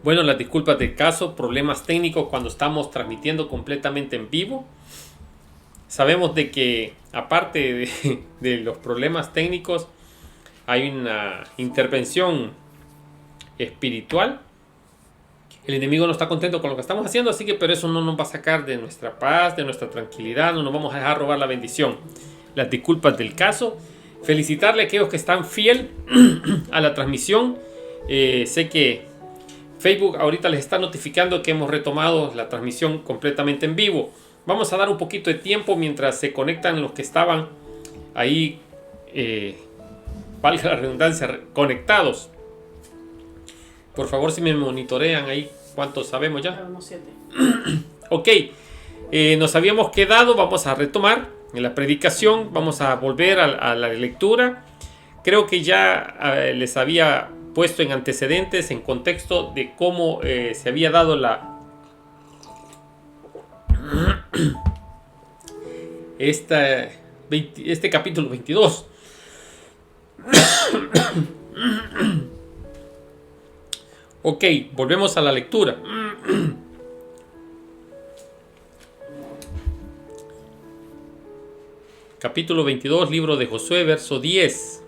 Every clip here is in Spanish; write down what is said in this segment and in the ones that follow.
Bueno, las disculpas del caso, problemas técnicos cuando estamos transmitiendo completamente en vivo. Sabemos de que aparte de los problemas técnicos hay una intervención espiritual. El enemigo no está contento con lo que estamos haciendo, así que pero eso no nos va a sacar de nuestra paz, de nuestra tranquilidad, no nos vamos a dejar robar la bendición. Las disculpas del caso. Felicitarle a aquellos que están fiel a la transmisión. Sé que Facebook ahorita les está notificando que hemos retomado la transmisión completamente en vivo. Vamos a dar un poquito de tiempo mientras se conectan los que estaban ahí, valga la redundancia, conectados. Por favor, si me monitorean ahí, ¿cuántos sabemos ya? Sabemos 7. Ok, nos habíamos quedado, vamos a retomar en la predicación, vamos a volver a la lectura. Creo que ya les había puesto en antecedentes, en contexto de cómo se había dado este capítulo 22. Ok, volvemos a la lectura. Capítulo 22, libro de Josué, verso 10.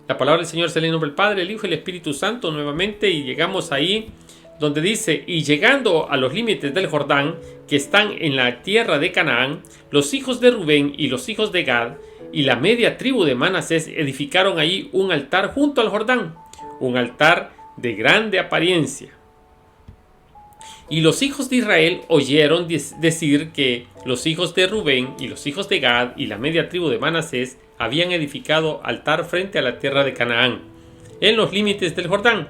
La palabra del Señor se lee en nombre del Padre, el Hijo y el Espíritu Santo nuevamente, y llegamos ahí donde dice: y llegando a los límites del Jordán, que están en la tierra de Canaán, los hijos de Rubén y los hijos de Gad y la media tribu de Manasés edificaron allí un altar junto al Jordán, un altar de grande apariencia. Y los hijos de Israel oyeron decir que los hijos de Rubén y los hijos de Gad y la media tribu de Manasés habían edificado altar frente a la tierra de Canaán, en los límites del Jordán,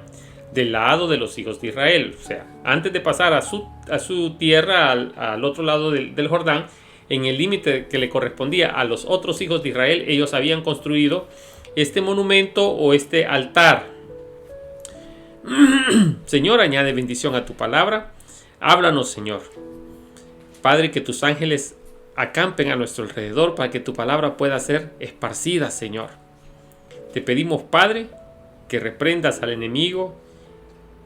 del lado de los hijos de Israel. O sea, antes de pasar a su tierra, al otro lado del Jordán, en el límite que le correspondía a los otros hijos de Israel, ellos habían construido este monumento o este altar. Señor, añade bendición a tu palabra. Háblanos, Señor. Padre, que tus ángeles acampen a nuestro alrededor para que tu palabra pueda ser esparcida, Señor. Te pedimos, Padre, que reprendas al enemigo.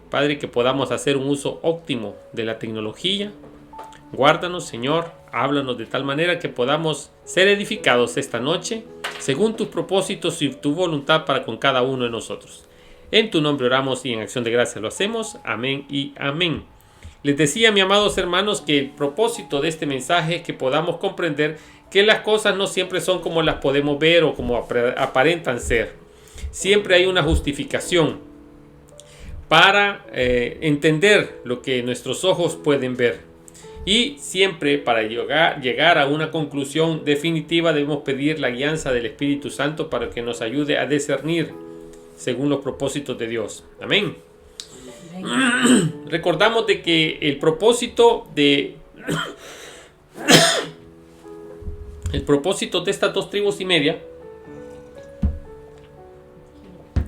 Padre, que podamos hacer un uso óptimo de la tecnología. Guárdanos, Señor. Háblanos de tal manera que podamos ser edificados esta noche según tus propósitos y tu voluntad para con cada uno de nosotros. En tu nombre oramos y en acción de gracias lo hacemos. Amén y amén. Les decía, mis amados hermanos, que el propósito de este mensaje es que podamos comprender que las cosas no siempre son como las podemos ver o como aparentan ser. Siempre hay una justificación para entender lo que nuestros ojos pueden ver. Y siempre para llegar a una conclusión definitiva debemos pedir la guianza del Espíritu Santo para que nos ayude a discernir según los propósitos de Dios. Amén. Recordamos de que el propósito de estas dos tribus y media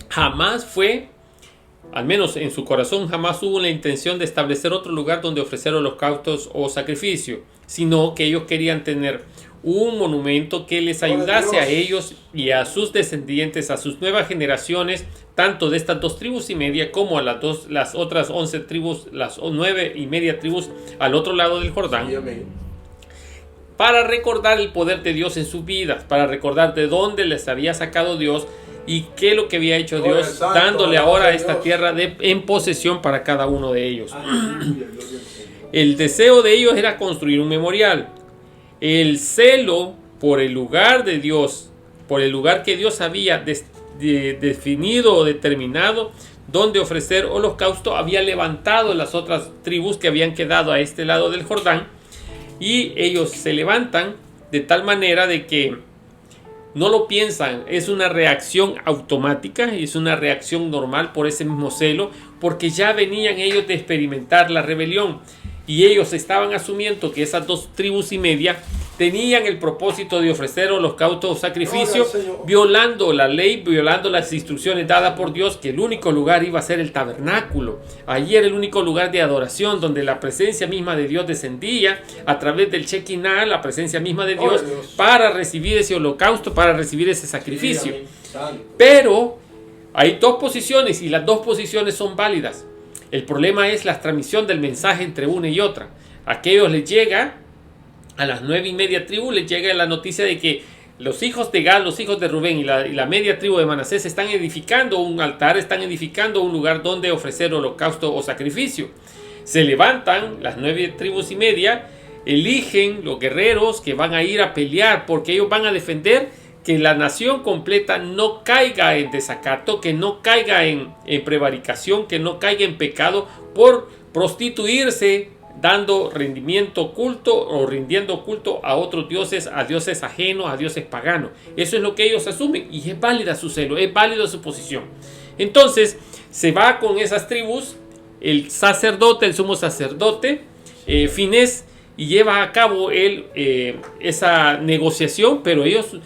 jamás fue, al menos en su corazón, jamás hubo la intención de establecer otro lugar donde ofrecer holocaustos o sacrificio, sino que ellos querían tener un monumento que les ayudase a ellos y a sus descendientes, a sus nuevas generaciones, tanto de estas dos tribus y media como a las otras 11 tribus, las 9 y media tribus al otro lado del Jordán, para recordar el poder de Dios en sus vidas, para recordar de dónde les había sacado Dios y qué es lo que había hecho Dios, dándole ahora esta tierra en posesión para cada uno de ellos. El deseo de ellos era construir un memorial. El celo por el lugar de Dios, por el lugar que Dios había definido o determinado donde ofrecer holocausto, había levantado las otras tribus que habían quedado a este lado del Jordán, y ellos se levantan de tal manera de que no lo piensan, es una reacción automática, es una reacción normal por ese mismo celo, porque ya venían ellos de experimentar la rebelión. Y ellos estaban asumiendo que esas dos tribus y media tenían el propósito de ofrecer holocausto o sacrificio, violando la ley, violando las instrucciones dadas por Dios, que el único lugar iba a ser el tabernáculo. Allí era el único lugar de adoración donde la presencia misma de Dios descendía a través del Shekinah, la presencia misma de Dios, para recibir ese holocausto, para recibir ese sacrificio. Pero Hay dos posiciones y las dos posiciones son válidas. El problema es la transmisión del mensaje entre una y otra. A aquellos les llega, a las 9:30 tribus les llega la noticia de que los hijos de Gad, los hijos de Rubén y la media tribu de Manasés están edificando un altar, están edificando un lugar donde ofrecer holocausto o sacrificio. Se levantan las 9:30, eligen los guerreros que van a ir a pelear, porque ellos van a defender que la nación completa no caiga en desacato, que no caiga en prevaricación, que no caiga en pecado por prostituirse, dando rendimiento culto o rindiendo culto a otros dioses, a dioses ajenos, a dioses paganos. Eso es lo que ellos asumen y es válida su celo, es válida su posición. Entonces se va con esas tribus el sacerdote, el sumo sacerdote Finés, y lleva a cabo esa negociación, pero ellos,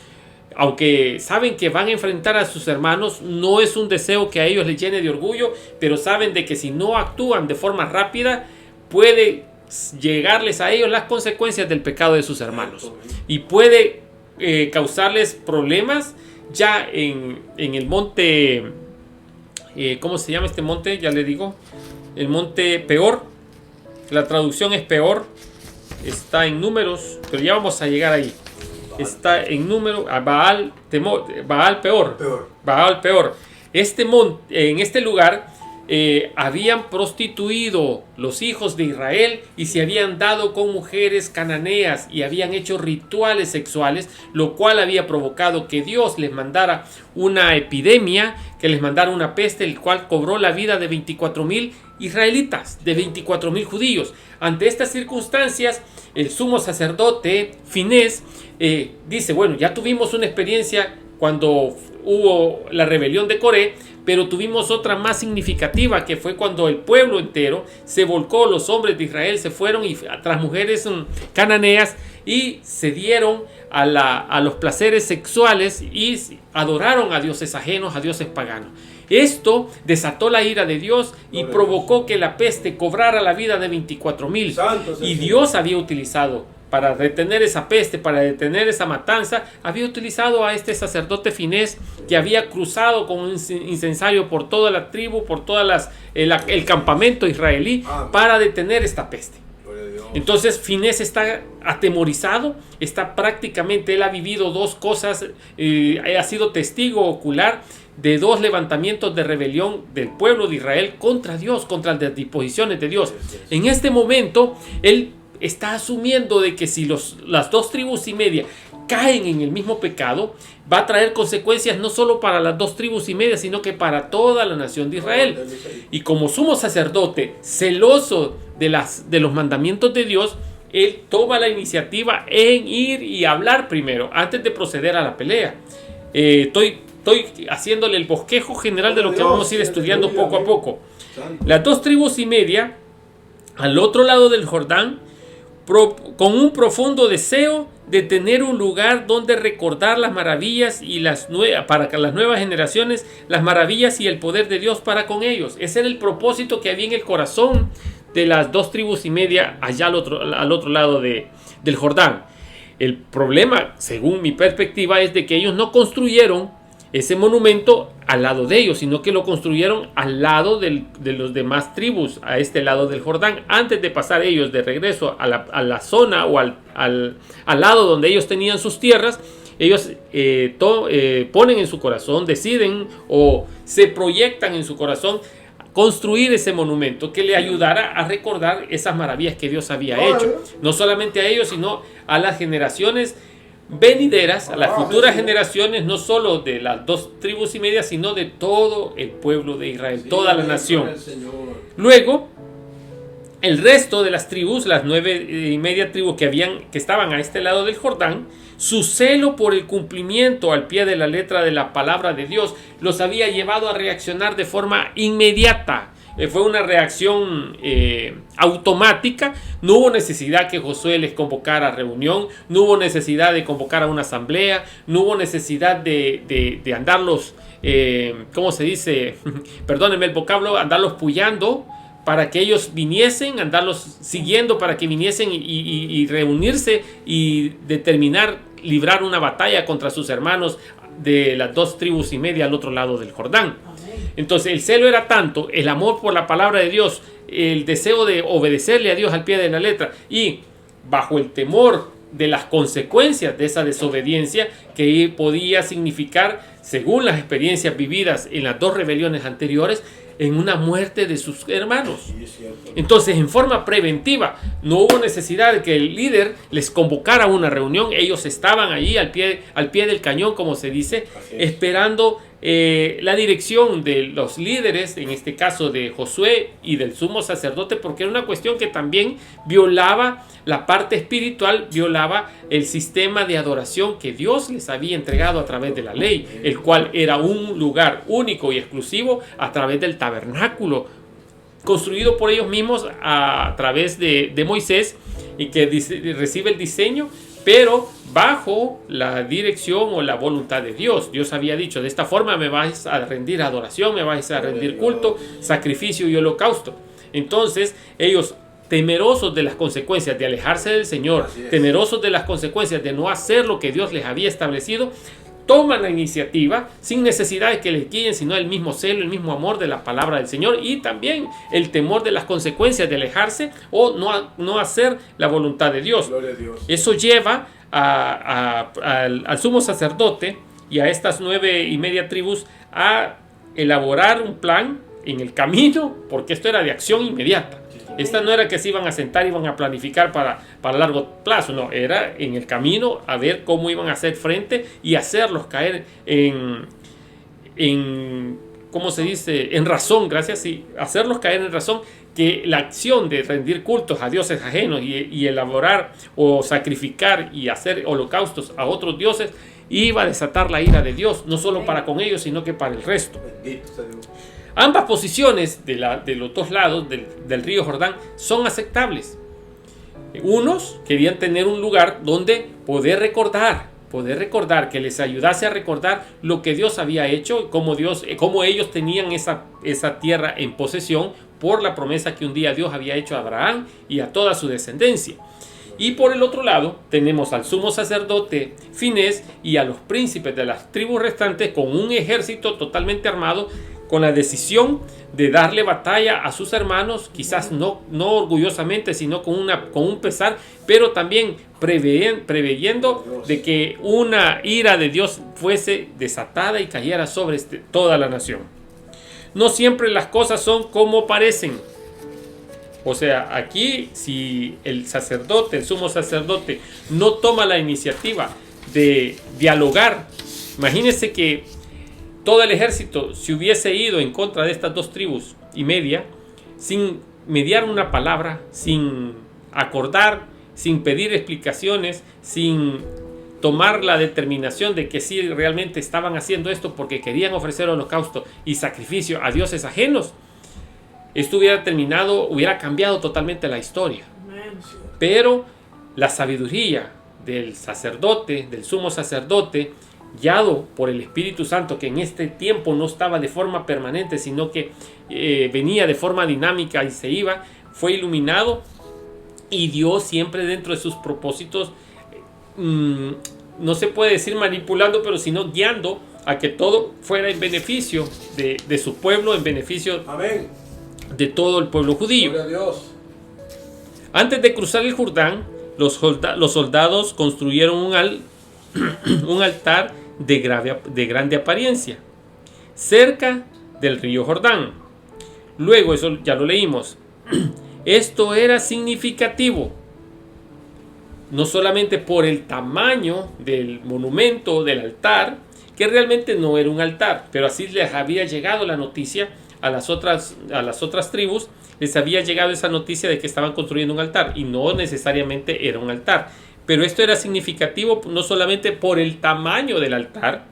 aunque saben que van a enfrentar a sus hermanos, no es un deseo que a ellos les llene de orgullo, pero saben de que si no actúan de forma rápida, puede llegarles a ellos las consecuencias del pecado de sus hermanos y puede causarles problemas ya en el monte, ¿cómo se llama este monte? Ya le digo, el monte Peor. La traducción es Peor, está en Números, pero ya vamos a llegar ahí. Está en Números, Baal Peor. En este lugar habían prostituido los hijos de Israel y se habían dado con mujeres cananeas y habían hecho rituales sexuales, lo cual había provocado que Dios les mandara una epidemia, que les mandara una peste, el cual cobró la vida de 24,000 israelitas, de 24,000 judíos. Ante estas circunstancias, el sumo sacerdote Finés dice: bueno, ya tuvimos una experiencia cuando hubo la rebelión de Coré, pero tuvimos otra más significativa, que fue cuando el pueblo entero se volcó, los hombres de Israel se fueron y tras mujeres cananeas y se dieron a los placeres sexuales y adoraron a dioses ajenos, a dioses paganos. Esto desató la ira de Dios y provocó que la peste cobrara la vida de 24,000. Y Dios había utilizado, para detener esa peste, para detener esa matanza, había utilizado a este sacerdote Finés, que había cruzado con un incensario por toda la tribu, por todas el campamento israelí, para detener esta peste. Entonces Finés está atemorizado, él ha vivido dos cosas, ha sido testigo ocular de dos levantamientos de rebelión del pueblo de Israel contra Dios, contra las disposiciones de Dios. En este momento, él está asumiendo de que si las 2,5 tribus caen en el mismo pecado, va a traer consecuencias no solo para las 2,5 tribus, sino que para toda la nación de Israel. Y como sumo sacerdote, celoso de los mandamientos de Dios, él toma la iniciativa en ir y hablar primero, antes de proceder a la pelea. Estoy haciéndole el bosquejo general de lo que vamos a ir estudiando poco a poco. Las 2,5 tribus, al otro lado del Jordán, con un profundo deseo de tener un lugar donde recordar las maravillas y para que las nuevas generaciones, las maravillas y el poder de Dios para con ellos. Ese era el propósito que había en el corazón de las 2,5 tribus allá al otro lado del Jordán. El problema, según mi perspectiva, es de que ellos no construyeron ese monumento al lado de ellos, sino que lo construyeron al lado de los demás tribus, a este lado del Jordán. Antes de pasar ellos de regreso a la zona o al lado donde ellos tenían sus tierras, ellos ponen en su corazón, deciden o se proyectan en su corazón construir ese monumento que le ayudara a recordar esas maravillas que Dios había hecho, no solamente a ellos, sino a las generaciones venideras, a las futuras generaciones, no solo de las 2,5 tribus, sino de todo el pueblo de Israel, toda la nación. Luego, el resto de las tribus, las 9,5 tribus que estaban a este lado del Jordán, su celo por el cumplimiento al pie de la letra de la palabra de Dios los había llevado a reaccionar de forma inmediata. Fue una reacción automática. No hubo necesidad que Josué les convocara a reunión, no hubo necesidad de convocar a una asamblea, no hubo necesidad de andarlos, ¿cómo se dice? Perdónenme el vocablo, andarlos puyando para que ellos viniesen, andarlos siguiendo para que viniesen y reunirse y librar una batalla contra sus hermanos de las 2,5 tribus al otro lado del Jordán. Entonces el celo era tanto, el amor por la palabra de Dios, el deseo de obedecerle a Dios al pie de la letra y bajo el temor de las consecuencias de esa desobediencia que podía significar, según las experiencias vividas en las dos rebeliones anteriores, en una muerte de sus hermanos. Entonces, en forma preventiva, no hubo necesidad de que el líder les convocara a una reunión. Ellos estaban allí al pie del cañón, como se dice, esperando la dirección de los líderes, en este caso de Josué y del sumo sacerdote, porque era una cuestión que también violaba la parte espiritual, violaba el sistema de adoración que Dios les había entregado a través de la ley, el cual era un lugar único y exclusivo a través del tabernáculo, construido por ellos mismos a través de Moisés, y que recibe el diseño, pero bajo la dirección o la voluntad de Dios. Dios había dicho: de esta forma me vais a rendir adoración, me vais a rendir culto, sacrificio y holocausto. Entonces ellos, temerosos de las consecuencias de alejarse del Señor, temerosos de las consecuencias de no hacer lo que Dios les había establecido, toman la iniciativa sin necesidad de que les guíen, sino el mismo celo, el mismo amor de la palabra del Señor, y también el temor de las consecuencias de alejarse o no hacer la voluntad de Dios. Gloria a Dios. Eso lleva al sumo sacerdote y a estas 9.5 tribus a elaborar un plan en el camino, porque esto era de acción inmediata. Esta no era que se iban a sentar, iban a planificar para largo plazo, no, era en el camino a ver cómo iban a hacer frente y hacerlos caer en ¿cómo se dice? En razón, gracias, y hacerlos caer en razón que la acción de rendir cultos a dioses ajenos y elaborar o sacrificar y hacer holocaustos a otros dioses iba a desatar la ira de Dios, no solo para con ellos, sino que para el resto. Ambas posiciones de los dos lados del río Jordán son aceptables. Unos querían tener un lugar donde poder recordar, que les ayudase a recordar lo que Dios había hecho y cómo ellos tenían esa tierra en posesión por la promesa que un día Dios había hecho a Abraham y a toda su descendencia. Y por el otro lado tenemos al sumo sacerdote Finés y a los príncipes de las tribus restantes con un ejército totalmente armado, con la decisión de darle batalla a sus hermanos, quizás no orgullosamente, sino con un pesar, pero también preveyendo de que una ira de Dios fuese desatada y cayera sobre toda la nación. No siempre las cosas son como parecen. O sea, aquí si el sumo sacerdote, no toma la iniciativa de dialogar, imagínense que todo el ejército se hubiese ido en contra de estas 2.5 sin mediar una palabra, sin acordar, sin pedir explicaciones, sin tomar la determinación de que sí realmente estaban haciendo esto porque querían ofrecer holocausto y sacrificio a dioses ajenos. Esto hubiera cambiado totalmente la historia. Pero la sabiduría del sacerdote, del sumo sacerdote, guiado por el Espíritu Santo, que en este tiempo no estaba de forma permanente, sino que venía de forma dinámica y se iba, fue iluminado, y Dios siempre dentro de sus propósitos, no se puede decir manipulando, pero sino guiando a que todo fuera en beneficio de su pueblo, en beneficio Amén. de todo el pueblo judío. Gloria a Dios. Antes de cruzar el Jordán, los soldados construyeron un altar de grande apariencia cerca del río Jordán. Luego, eso ya lo leímos, esto era significativo no solamente por el tamaño del monumento, del altar, que realmente no era un altar, pero así les había llegado la noticia a las otras tribus, les había llegado esa noticia de que estaban construyendo un altar, y no necesariamente era un altar. Pero esto era significativo no solamente por el tamaño del altar,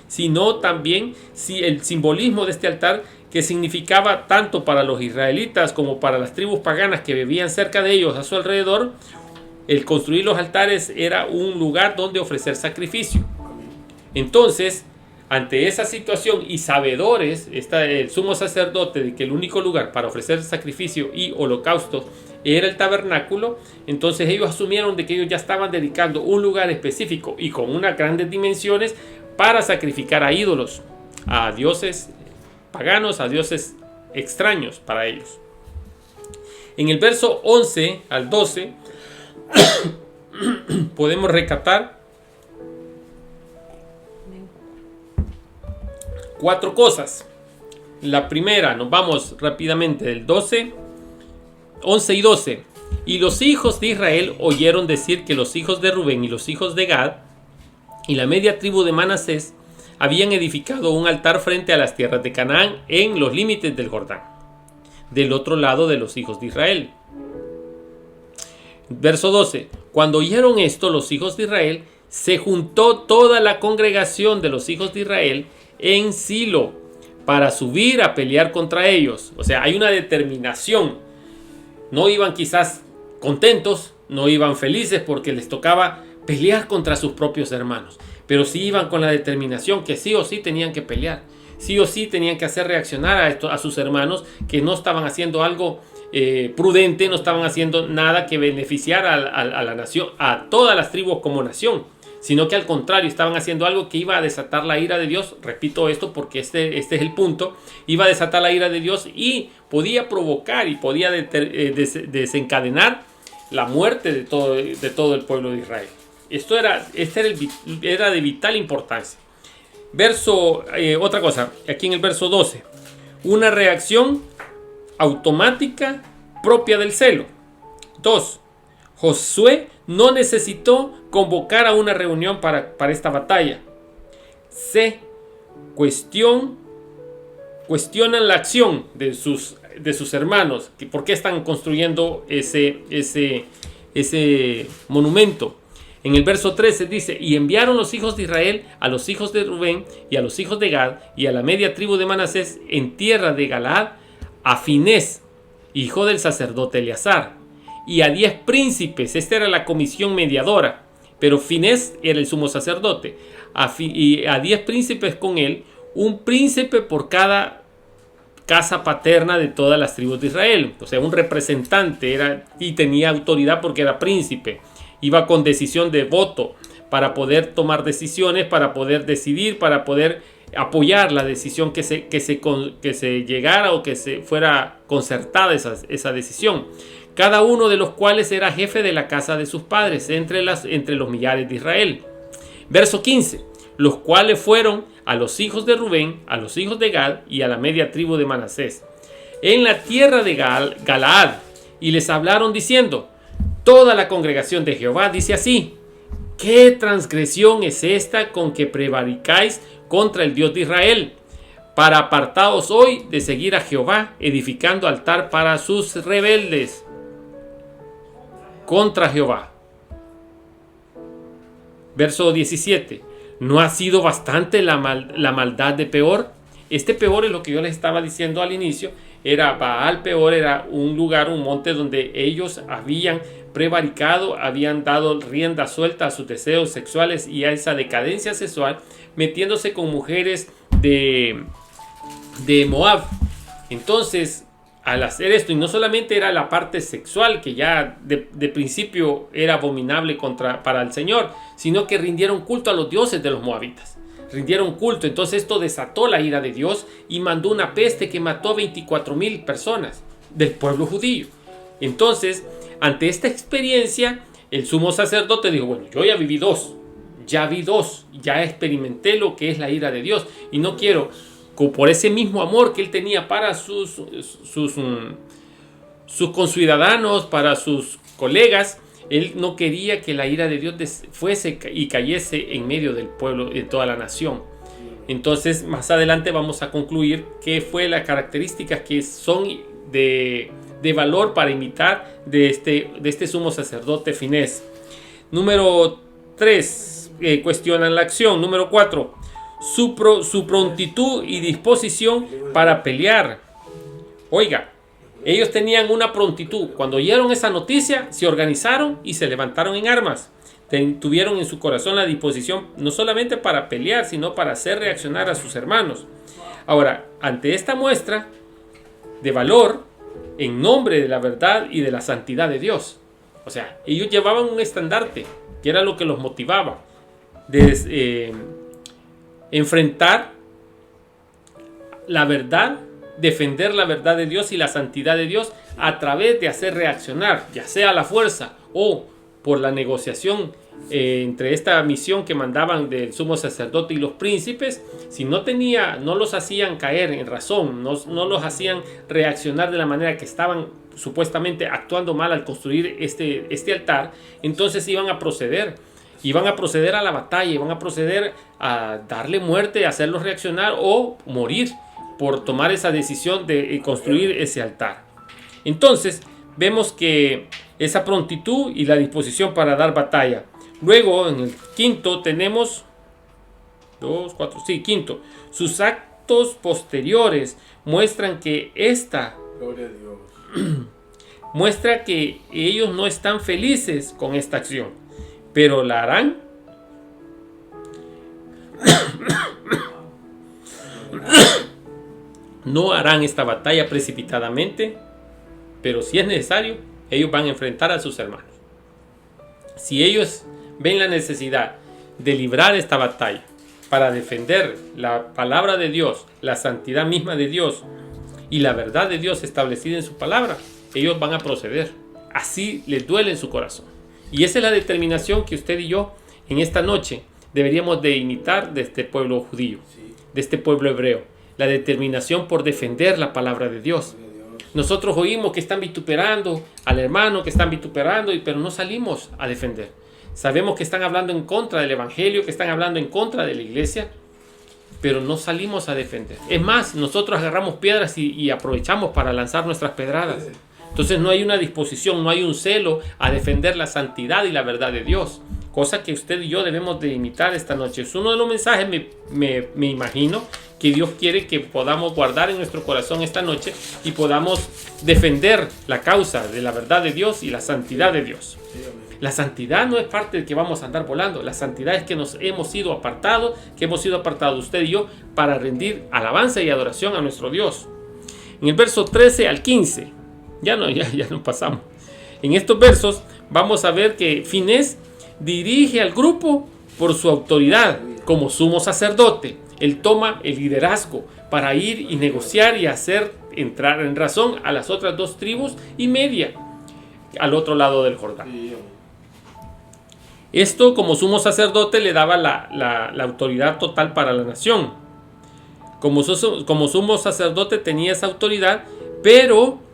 sino también el simbolismo de este altar, que significaba tanto para los israelitas como para las tribus paganas que vivían cerca de ellos a su alrededor. El construir los altares era un lugar donde ofrecer sacrificio. Entonces, ante esa situación y sabedores, el sumo sacerdote de que el único lugar para ofrecer sacrificio y holocausto era el tabernáculo, entonces ellos asumieron de que ellos ya estaban dedicando un lugar específico y con unas grandes dimensiones para sacrificar a ídolos, a dioses paganos, a dioses extraños para ellos. En el verso 11 al 12 podemos rescatar 4 cosas. La primera, nos vamos rápidamente del 11 y 12. Y los hijos de Israel oyeron decir que los hijos de Rubén y los hijos de Gad y la media tribu de Manasés habían edificado un altar frente a las tierras de Canaán en los límites del Jordán, del otro lado de los hijos de Israel. Verso 12. Cuando oyeron esto los hijos de Israel, se juntó toda la congregación de los hijos de Israel en Silo para subir a pelear contra ellos. O sea, hay una determinación. No iban quizás contentos, no iban felices porque les tocaba pelear contra sus propios hermanos, pero sí iban con la determinación que sí o sí tenían que pelear, sí o sí tenían que hacer reaccionar a sus hermanos que no estaban haciendo algo prudente, no estaban haciendo nada que beneficiara a la nación, a todas las tribus como nación, sino que al contrario estaban haciendo algo que iba a desatar la ira de Dios. Repito esto porque este es el punto. Iba a desatar la ira de Dios y podía provocar y podía desencadenar la muerte de todo el pueblo de Israel. Esto era de vital importancia. Otra cosa, aquí en el verso 12, una reacción automática propia del celo. 2. Josué no necesitó convocar a una reunión para esta batalla. C. Cuestionan la acción de sus hermanos. ¿Por qué están construyendo ese monumento? En el verso 13 dice: y enviaron los hijos de Israel a los hijos de Rubén y a los hijos de Gad y a la media tribu de Manasés en tierra de Galaad a Finés, hijo del sacerdote Eleazar, y a 10 príncipes. Esta era la comisión mediadora, pero Finés era el sumo sacerdote. Y a 10 príncipes con él, un príncipe por cada casa paterna de todas las tribus de Israel. O sea, un representante y tenía autoridad porque era príncipe. Iba con decisión de voto para poder tomar decisiones, para poder decidir, para poder apoyar la decisión que se llegara o que se fuera concertada esa decisión. Cada uno de los cuales era jefe de la casa de sus padres entre los millares de Israel. Verso 15. Los cuales fueron a los hijos de Rubén, a los hijos de Gad y a la media tribu de Manasés en la tierra de Galaad, y les hablaron diciendo: toda la congregación de Jehová dice así: ¿qué transgresión es esta con que prevaricáis contra el Dios de Israel, para apartaos hoy de seguir a Jehová, edificando altar para sus rebeldes contra Jehová? Verso 17. ¿No ha sido bastante la maldad de Peor? Este Peor es lo que yo les estaba diciendo al inicio. Era Baal Peor, era un lugar, un monte donde ellos habían prevaricado, habían dado rienda suelta a sus deseos sexuales y a esa decadencia sexual, metiéndose con mujeres de Moab. Entonces, al hacer esto, y no solamente era la parte sexual, que ya de principio era abominable para el Señor, sino que rindieron culto a los dioses de los moabitas. Rindieron culto. Entonces esto desató la ira de Dios y mandó una peste que mató a 24,000 personas del pueblo judío. Entonces, ante esta experiencia, el sumo sacerdote dijo: bueno, yo ya vi dos, ya experimenté lo que es la ira de Dios, y no quiero, por ese mismo amor que él tenía para sus conciudadanos, para sus colegas, él no quería que la ira de Dios fuese y cayese en medio del pueblo, de toda la nación. Entonces, más adelante vamos a concluir qué fue las características que son de valor para imitar de este sumo sacerdote Finés. Número 3, cuestionan la acción. Número 4, su prontitud y disposición para pelear. Oiga, ellos tenían una prontitud. Cuando oyeron esa noticia, se organizaron y se levantaron en armas. Tuvieron en su corazón la disposición no solamente para pelear, sino para hacer reaccionar a sus hermanos. Ahora, ante esta muestra de valor, en nombre de la verdad y de la santidad de Dios, o sea, ellos llevaban un estandarte, que era lo que los motivaba de enfrentar la verdad, defender la verdad de Dios y la santidad de Dios a través de hacer reaccionar, ya sea a la fuerza o por la negociación entre esta misión que mandaban del sumo sacerdote y los príncipes. Si no los hacían caer en razón, no los hacían reaccionar de la manera que estaban supuestamente actuando mal al construir este altar, entonces iban a proceder a la batalla, iban a proceder a darle muerte, a hacerlos reaccionar o morir por tomar esa decisión de construir ese altar. Entonces vemos que esa prontitud y la disposición para dar batalla. Luego en el quinto tenemos quinto, sus actos posteriores muestran que Gloria a Dios. muestra que ellos no están felices con esta acción, pero la harán. No harán esta batalla precipitadamente, pero si es necesario, ellos van a enfrentar a sus hermanos. Si ellos ven la necesidad de librar esta batalla para defender la palabra de Dios, la santidad misma de Dios y la verdad de Dios establecida en su palabra, ellos van a proceder. Así les duele en su corazón. Y esa es la determinación que usted y yo en esta noche deberíamos de imitar de este pueblo judío, de este pueblo hebreo. La determinación por defender la palabra de Dios. Nosotros oímos que están vituperando al hermano, que están vituperando, pero no salimos a defender. Sabemos que están hablando en contra del evangelio, que están hablando en contra de la iglesia, pero no salimos a defender. Es más, nosotros agarramos piedras y aprovechamos para lanzar nuestras pedradas. Entonces no hay una disposición, no hay un celo a defender la santidad y la verdad de Dios. Cosa que usted y yo debemos de imitar esta noche. Es uno de los mensajes, me imagino, que Dios quiere que podamos guardar en nuestro corazón esta noche y podamos defender la causa de la verdad de Dios y la santidad de Dios. La santidad no es parte de que vamos a andar volando. La santidad es que nos hemos sido apartados, usted y yo, para rendir alabanza y adoración a nuestro Dios. En el verso 13 al 15, ya no pasamos. En estos versos vamos a ver que Finés dirige al grupo por su autoridad como sumo sacerdote. Él toma el liderazgo para ir y negociar y hacer entrar en razón a las otras 2 tribus y media al otro lado del Jordán. Esto, como sumo sacerdote, le daba la autoridad total para la nación. Como sumo sacerdote tenía esa autoridad, pero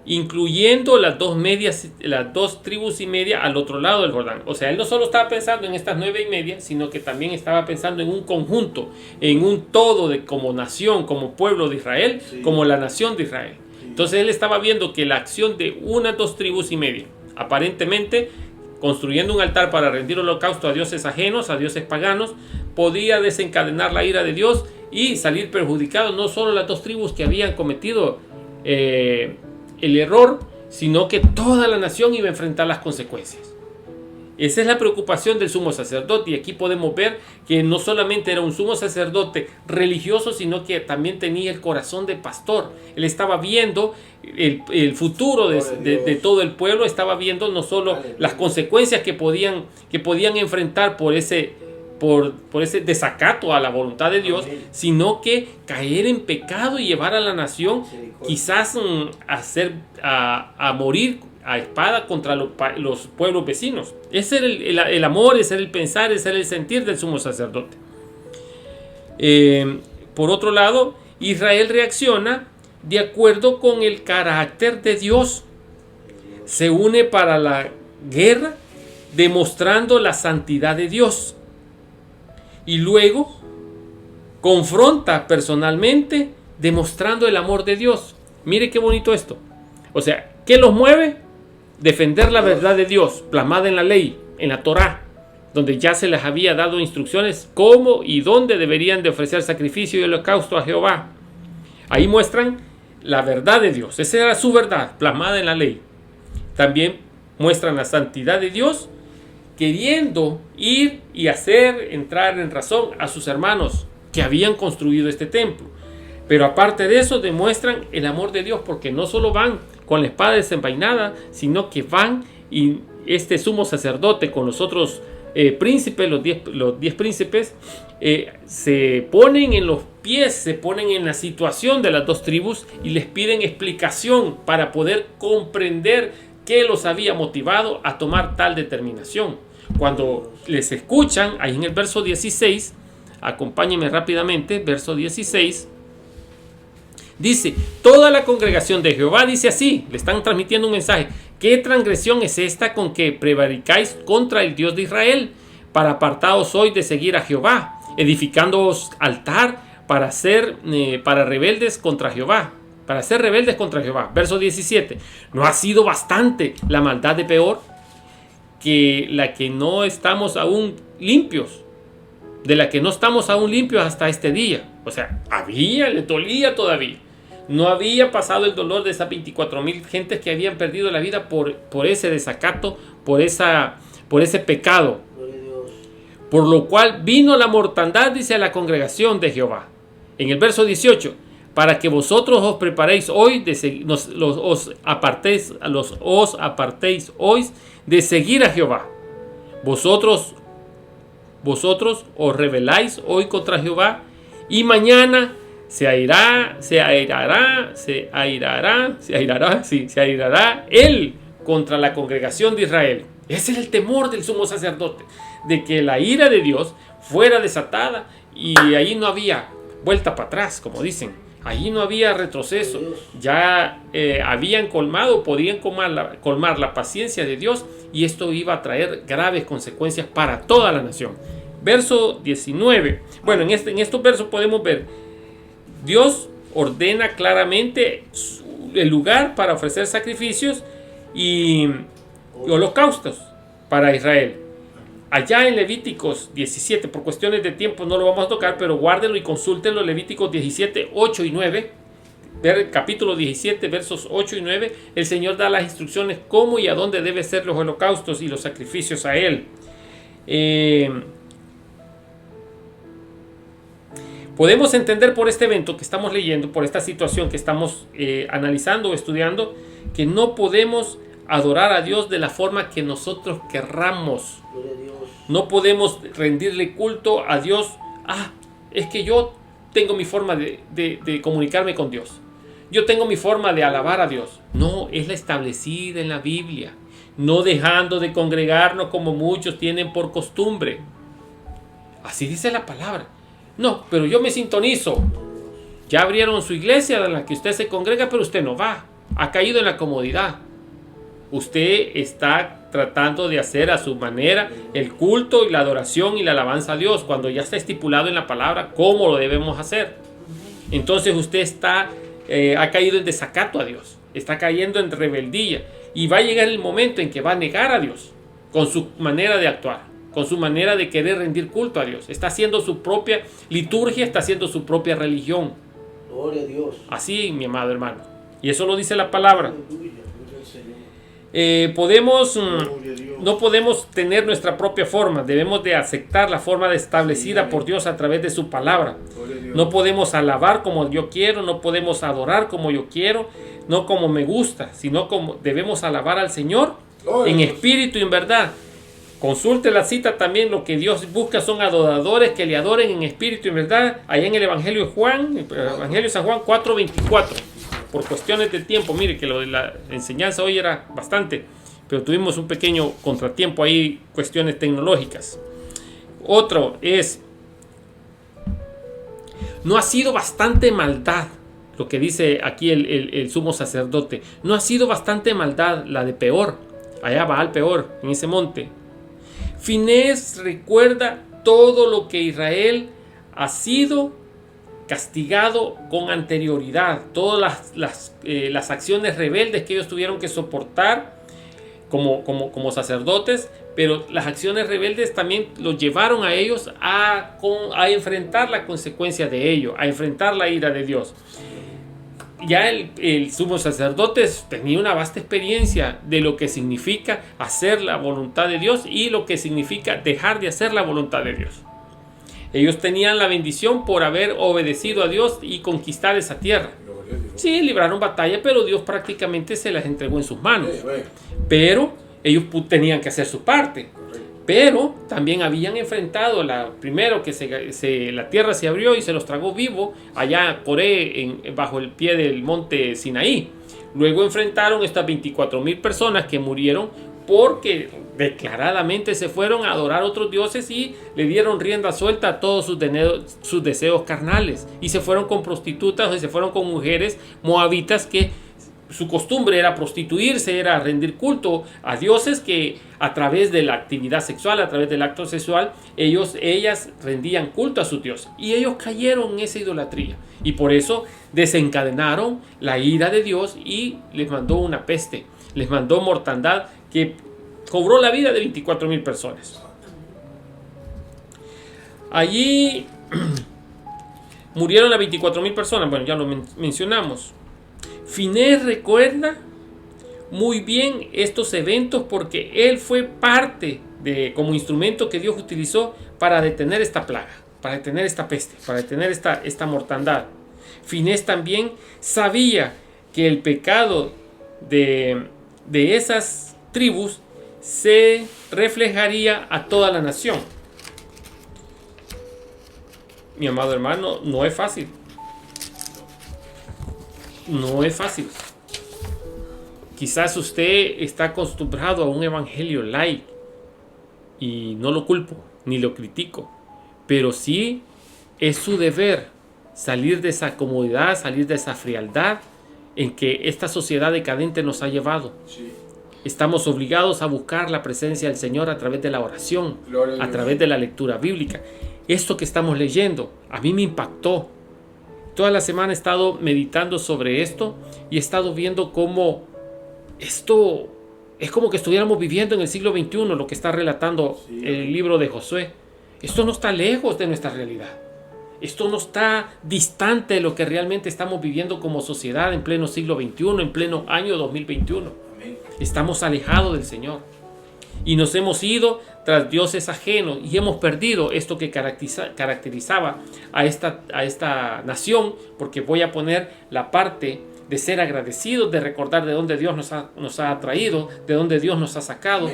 incluyendo las 2 tribus y media al otro lado del Jordán. O sea, él no solo estaba pensando en estas 9 y media, sino que también estaba pensando en un conjunto, en un todo como nación, como pueblo de Israel, como la nación de Israel. Entonces él estaba viendo que la acción de 2 tribus y media, aparentemente construyendo un altar para rendir holocausto a dioses ajenos, a dioses paganos, podía desencadenar la ira de Dios y salir perjudicados no solo las 2 tribus que habían cometido el error, sino que toda la nación iba a enfrentar las consecuencias. Esa es la preocupación del sumo sacerdote, y aquí podemos ver que no solamente era un sumo sacerdote religioso, sino que también tenía el corazón de pastor. Él estaba viendo el futuro de todo el pueblo, estaba viendo no solo las consecuencias que podían enfrentar por ese desacato a la voluntad de Dios, sino que caer en pecado y llevar a la nación quizás a morir a espada contra los pueblos vecinos. Ese era el amor, ese era el pensar, ese era el sentir del sumo sacerdote. Por otro lado, Israel reacciona de acuerdo con el carácter de Dios. Se une para la guerra demostrando la santidad de Dios. Y luego confronta personalmente demostrando el amor de Dios. Mire qué bonito esto. O sea, ¿qué los mueve? Defender la verdad de Dios plasmada en la ley, en la Torá, donde ya se les había dado instrucciones cómo y dónde deberían de ofrecer sacrificio y holocausto a Jehová. Ahí muestran la verdad de Dios. Esa era su verdad plasmada en la ley. También muestran la santidad de Dios, queriendo ir y hacer entrar en razón a sus hermanos que habían construido este templo. Pero aparte de eso, demuestran el amor de Dios, porque no solo van con la espada desenvainada, sino que van y este sumo sacerdote con los otros príncipes, los 10 príncipes, se ponen en los pies, se ponen en la situación de las dos tribus y les piden explicación para poder comprender qué los había motivado a tomar tal determinación. Cuando les escuchan, ahí en el verso 16, acompáñenme rápidamente, verso 16, dice: toda la congregación de Jehová dice así, le están transmitiendo un mensaje: ¿qué transgresión es esta con que prevaricáis contra el Dios de Israel? Para apartaos hoy de seguir a Jehová, edificándoos altar para rebeldes contra Jehová. Para ser rebeldes contra Jehová. Verso 17. ¿No ha sido bastante la maldad de peor que la que no estamos aún limpios? De la que no estamos aún limpios hasta este día. O sea, le dolía todavía. No había pasado el dolor de esas 24,000 gentes que habían perdido la vida por ese desacato, por ese pecado. Por lo cual vino la mortandad, dice, a la congregación de Jehová. En el verso 18, para que vosotros os preparéis hoy, os apartéis hoy de seguir a Jehová. Vosotros os rebeláis hoy contra Jehová, y mañana se airará él contra la congregación de Israel. Ese es el temor del sumo sacerdote, de que la ira de Dios fuera desatada y ahí no había vuelta para atrás, como dicen. Allí no había retroceso. Ya habían podían colmar la paciencia de Dios, y esto iba a traer graves consecuencias para toda la nación. Verso 19. Bueno, en estos versos podemos ver, Dios ordena claramente el lugar para ofrecer sacrificios y holocaustos para Israel. Allá en Levíticos 17, por cuestiones de tiempo no lo vamos a tocar, pero guárdenlo y consúltenlo. Levíticos 17, 8 y 9, capítulo 17, versos 8 y 9, el Señor da las instrucciones cómo y a dónde deben ser los holocaustos y los sacrificios a Él. Podemos entender por este evento que estamos leyendo, por esta situación que estamos analizando o estudiando, que no podemos adorar a Dios de la forma que nosotros querramos. No podemos rendirle culto a Dios. Es que yo tengo mi forma de comunicarme con Dios. Yo tengo mi forma de alabar a Dios. No, es la establecida en la Biblia. No dejando de congregarnos como muchos tienen por costumbre. Así dice la palabra. No, pero yo me sintonizo. Ya abrieron su iglesia en la que usted se congrega, pero usted no va. Ha caído en la comodidad. Usted está tratando de hacer a su manera el culto y la adoración y la alabanza a Dios, cuando ya está estipulado en la palabra cómo lo debemos hacer. Entonces usted ha caído en desacato a Dios, está cayendo en rebeldía, y va a llegar el momento en que va a negar a Dios con su manera de actuar, con su manera de querer rendir culto a Dios. Está haciendo su propia liturgia, está haciendo su propia religión. Gloria a Dios. Así, mi amado hermano, y eso lo dice la palabra. No podemos tener nuestra propia forma. Debemos de aceptar la forma establecida por Dios a través de su palabra. No podemos alabar como yo quiero, no podemos adorar como yo quiero, no como me gusta, sino como debemos alabar al Señor en espíritu y en verdad. Consulte la cita también. Lo que Dios busca son adoradores que le adoren en espíritu y en verdad. Allá en el Evangelio de Juan, Evangelio de San Juan 4:24. Por cuestiones de tiempo, mire que lo de la enseñanza hoy era bastante, pero tuvimos un pequeño contratiempo ahí, cuestiones tecnológicas. Otro es: no ha sido bastante maldad, lo que dice aquí el sumo sacerdote. No ha sido bastante maldad la de Peor. Allá va al Peor, en ese monte. Finés recuerda todo lo que Israel ha sido castigado con anterioridad, todas las acciones rebeldes que ellos tuvieron que soportar como sacerdotes, pero las acciones rebeldes también los llevaron a ellos a enfrentar la consecuencia de ello, a enfrentar la ira de Dios. Ya el sumo sacerdote tenía una vasta experiencia de lo que significa hacer la voluntad de Dios y lo que significa dejar de hacer la voluntad de Dios. Ellos tenían la bendición por haber obedecido a Dios y conquistar esa tierra. Sí, libraron batalla, pero Dios prácticamente se las entregó en sus manos. Pero ellos tenían que hacer su parte. Pero también habían enfrentado, primero que la tierra se abrió y se los tragó vivo allá Coré, bajo el pie del monte Sinaí. Luego enfrentaron estas 24,000 personas que murieron porque declaradamente se fueron a adorar a otros dioses y le dieron rienda suelta a todos sus deseos carnales. Y se fueron con prostitutas y se fueron con mujeres moabitas que su costumbre era prostituirse, era rendir culto a dioses que a través de la actividad sexual, a través del acto sexual, ellas rendían culto a sus dioses. Y ellos cayeron en esa idolatría. Y por eso desencadenaron la ira de Dios y les mandó una peste, les mandó mortandad que cobró la vida de 24,000 personas. Allí murieron las 24,000 personas, bueno, ya lo mencionamos. Finés recuerda muy bien estos eventos porque él fue parte como instrumento que Dios utilizó para detener esta plaga, para detener esta peste, para detener esta mortandad. Finés también sabía que el pecado de esas tribus se reflejaría a toda la nación. Mi amado hermano, no es fácil. No es fácil. Quizás usted está acostumbrado a un evangelio light y no lo culpo ni lo critico, pero sí es su deber salir de esa comodidad, salir de esa frialdad en que esta sociedad decadente nos ha llevado. Sí. Estamos obligados a buscar la presencia del Señor a través de la oración, a través de la lectura bíblica. Esto que estamos leyendo a mí me impactó. Toda la semana he estado meditando sobre esto y he estado viendo cómo esto es como que estuviéramos viviendo en el siglo XXI, lo que está relatando el libro de Josué. Esto no está lejos de nuestra realidad. Esto no está distante de lo que realmente estamos viviendo como sociedad en pleno siglo XXI, en pleno año 2021. Amén. Estamos alejados del Señor y nos hemos ido tras dioses ajenos y hemos perdido esto que caracterizaba a esta nación, porque voy a poner la parte de ser agradecidos, de recordar de dónde Dios nos ha traído, de dónde Dios nos ha sacado,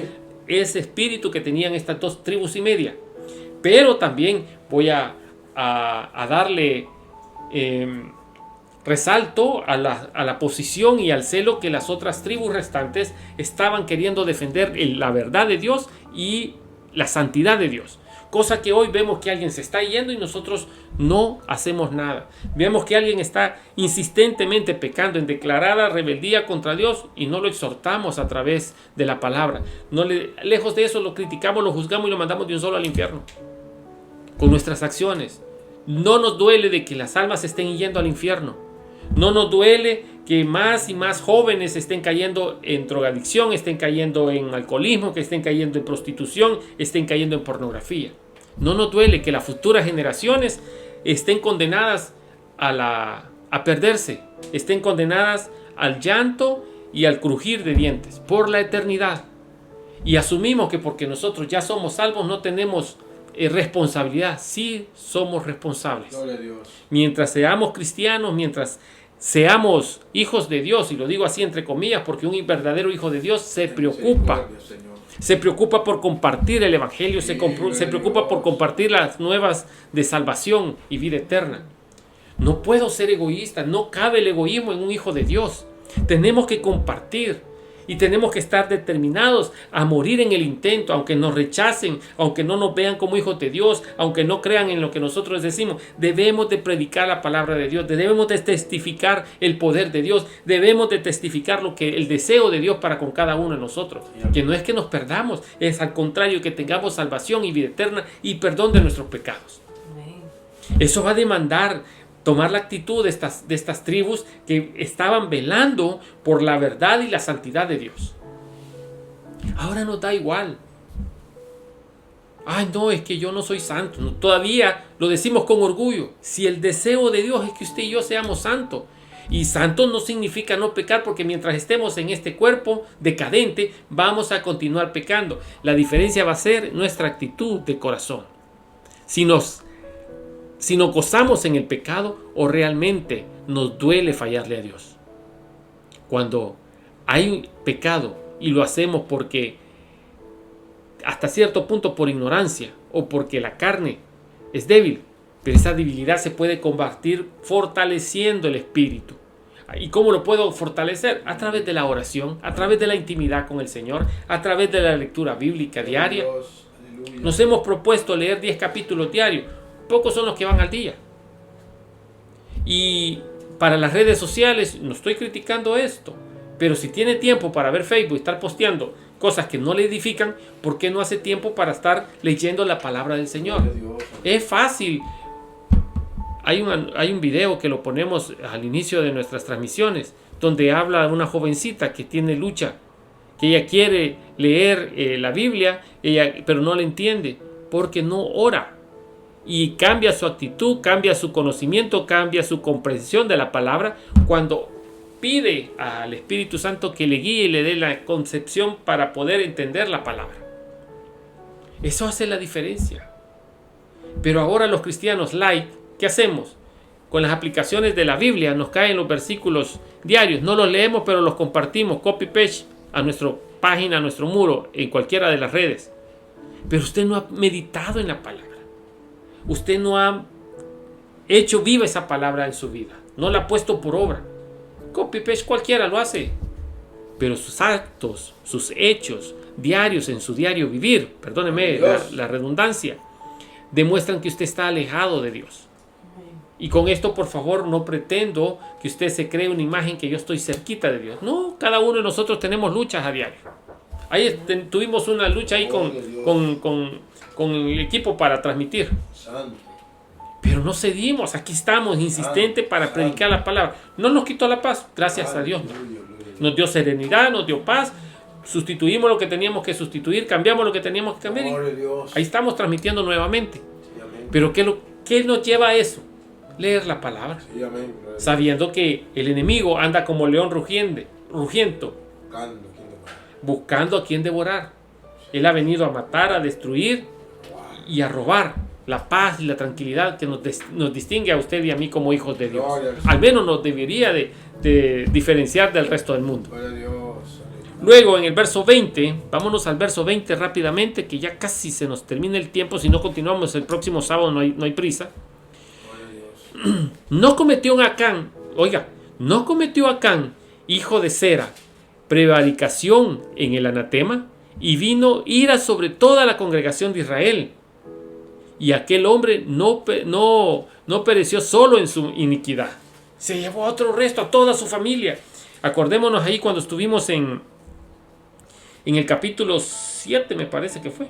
ese espíritu que tenían estas 2 tribus y media. Pero también voy a darle resalto a la posición y al celo que las otras tribus restantes estaban queriendo defender la verdad de Dios y la santidad de Dios. Cosa que hoy vemos que alguien se está yendo y nosotros no hacemos nada. Vemos que alguien está insistentemente pecando en declarada rebeldía contra Dios y no lo exhortamos a través de la palabra. Lejos de eso lo criticamos, lo juzgamos y lo mandamos de un solo al infierno. Con nuestras acciones. No nos duele de que las almas estén yendo al infierno. No nos duele que más y más jóvenes estén cayendo en drogadicción, estén cayendo en alcoholismo, que estén cayendo en prostitución, estén cayendo en pornografía. No nos duele que las futuras generaciones estén condenadas a perderse, estén condenadas al llanto y al crujir de dientes por la eternidad. Y asumimos que porque nosotros ya somos salvos no tenemos responsabilidad. Sí somos responsables. Gloria a Dios. Mientras seamos cristianos, mientras seamos hijos de Dios, y lo digo así entre comillas porque un verdadero hijo de Dios se preocupa. Se preocupa por compartir el evangelio, se preocupa por compartir las nuevas de salvación y vida eterna. No puedo ser egoísta, no cabe el egoísmo en un hijo de Dios. Tenemos que compartir y tenemos que estar determinados a morir en el intento, aunque nos rechacen, aunque no nos vean como hijos de Dios, aunque no crean en lo que nosotros decimos. Debemos de predicar la palabra de Dios, debemos de testificar el poder de Dios, debemos de testificar el deseo de Dios para con cada uno de nosotros. Que no es que nos perdamos, es al contrario, que tengamos salvación y vida eterna y perdón de nuestros pecados. Eso va a demandar tomar la actitud de estas tribus que estaban velando por la verdad y la santidad de Dios. Ahora nos da igual. Ay, no, es que yo no soy santo. No, todavía lo decimos con orgullo. Si el deseo de Dios es que usted y yo seamos santos. Y santo no significa no pecar, porque mientras estemos en este cuerpo decadente, vamos a continuar pecando. La diferencia va a ser nuestra actitud de corazón. Si nos gozamos en el pecado o realmente nos duele fallarle a Dios. Cuando hay pecado y lo hacemos porque hasta cierto punto por ignorancia o porque la carne es débil, pero esa debilidad se puede combatir fortaleciendo el espíritu. ¿Y cómo lo puedo fortalecer? A través de la oración, a través de la intimidad con el Señor, a través de la lectura bíblica diaria. Nos hemos propuesto leer 10 capítulos diarios. Pocos son los que van al día. Y para las redes sociales, no estoy criticando esto, pero si tiene tiempo para ver Facebook y estar posteando cosas que no le edifican, ¿por qué no hace tiempo para estar leyendo la palabra del Señor? Es fácil. Hay un video que lo ponemos al inicio de nuestras transmisiones, donde habla de una jovencita que tiene lucha, que ella quiere leer la Biblia, pero no la entiende, porque no ora. Y cambia su actitud, cambia su conocimiento, cambia su comprensión de la palabra, cuando pide al Espíritu Santo que le guíe y le dé la concepción para poder entender la palabra. Eso hace la diferencia. Pero ahora los cristianos light, ¿qué hacemos? Con las aplicaciones de la Biblia nos caen los versículos diarios, no los leemos pero los compartimos, copy-paste a nuestra página, a nuestro muro, en cualquiera de las redes. Pero usted no ha meditado en la palabra. Usted no ha hecho viva esa palabra en su vida. No la ha puesto por obra. Copy-paste cualquiera lo hace. Pero sus actos, sus hechos diarios en su diario vivir, perdóneme la redundancia, demuestran que usted está alejado de Dios. Y con esto, por favor, no pretendo que usted se cree una imagen que yo estoy cerquita de Dios. No, cada uno de nosotros tenemos luchas a diario. Ahí tuvimos una lucha ahí con el equipo para transmitir. Pero no cedimos, aquí estamos, insistentes para predicar la palabra. No nos quitó la paz, gracias a Dios. Nos dio serenidad, nos dio paz. Sustituimos lo que teníamos que sustituir, cambiamos lo que teníamos que cambiar. Ahí estamos transmitiendo nuevamente. Pero ¿qué nos lleva a eso? Leer la palabra. Sabiendo que el enemigo anda como león rugiento, buscando a quien devorar. Él ha venido a matar, a destruir y a robar la paz y la tranquilidad que nos distingue a usted y a mí como hijos de Dios. Al menos nos debería de diferenciar del resto del mundo. Luego en el verso 20, vámonos al verso 20 rápidamente, que ya casi se nos termina el tiempo. Si no continuamos el próximo sábado no hay prisa. No cometió Acán, hijo de Zera, prevaricación en el anatema, y vino ira sobre toda la congregación de Israel. Y aquel hombre no pereció solo en su iniquidad, se llevó a otro resto, a toda su familia. Acordémonos ahí cuando estuvimos en el capítulo 7, me parece que fue.